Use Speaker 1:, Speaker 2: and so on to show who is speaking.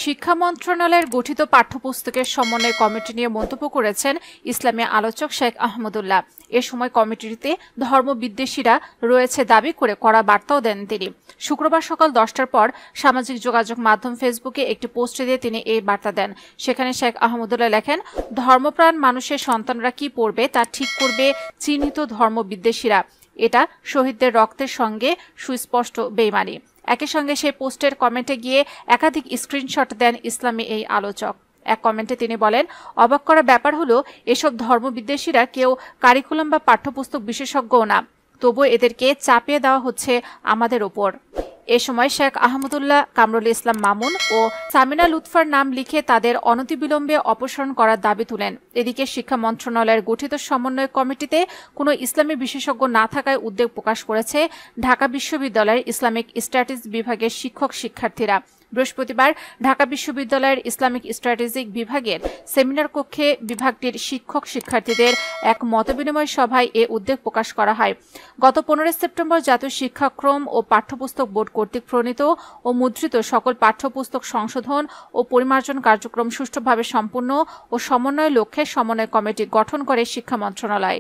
Speaker 1: শিক্ষা মন্ত্রণালয়ের গঠিত পাঠ্যপুস্তকের সমন্বয় কমিটি নিয়ে মন্তব্য করেছেন ইসলামী আলোচক শেখ আহমদুল্লাহ। এ সময় কমিটিতে ধর্মবিদ্বেষীরা রয়েছে দাবি করে কড়া বার্তাও দেন তিনি। শুক্রবার সকাল 10টার পর সামাজিক যোগাযোগ মাধ্যম ফেসবুকে একটি পোস্ট দিয়ে তিনি এই বার্তা দেন। সেখানে শেখ আহমদুল্লাহ লেখেন, ধর্মপ্রাণ মানুষের সন্তানরা কি পড়বে তা ঠিক করবে চিহ্নিত ধর্মবিদ্বেষীরা। এটা শহীদদের রক্তের সঙ্গে সুস্পষ্ট বেইমানি। একই সঙ্গে সেই পোস্টের কমেন্টে গিয়ে একাধিক স্ক্রিনশট দেন ইসলামী এই আলোচক। এক কমেন্টে তিনি বলেন, অবাক করা ব্যাপার হলো এসব ধর্মবিদ্বেষীরা কেউ কারিকুলাম বা পাঠ্যপুস্তক বিশেষজ্ঞও না, তবুও এদেরকে চাপিয়ে দেওয়া হচ্ছে আমাদের ওপর। এ সময় শেখ আহমদুল্লাহ, কামরুল ইসলাম মামুন ও সামিনা লুৎফার নাম লিখে তাদের অনতিবিলম্বে অপসারণ করার দাবি তুলেন। এদিকে শিক্ষা মন্ত্রণালয়ের গঠিত সমন্বয় কমিটিতে কোনো ইসলামী বিশেষজ্ঞ না থাকায় উদ্বেগ প্রকাশ করেছে ঢাকা বিশ্ববিদ্যালয়ের ইসলামিক স্ট্র্যাটেজি বিভাগের শিক্ষার্থীরা। বৃহস্পতিবার ঢাকা বিশ্ববিদ্যালয়ের ইসলামিক স্ট্র্যাটেজিক বিভাগের সেমিনার কক্ষে বিভাগটির শিক্ষার্থীদের এক মতবিনিময় সভায় এ উদ্বেগ প্রকাশ করা হয়। গত 15 সেপ্টেম্বর জাতীয় শিক্ষাক্রম ও পাঠ্যপুস্তক বোর্ড কর্তৃক প্রণীত ও মুদ্রিত সকল পাঠ্যপুস্তক সংশোধন ও পরিমার্জন কার্যক্রম সুষ্ঠুভাবে সম্পূর্ণ ও সমন্বয়ের লক্ষ্যে সমন্বয় কমিটি গঠন করে শিক্ষা মন্ত্রণালয়।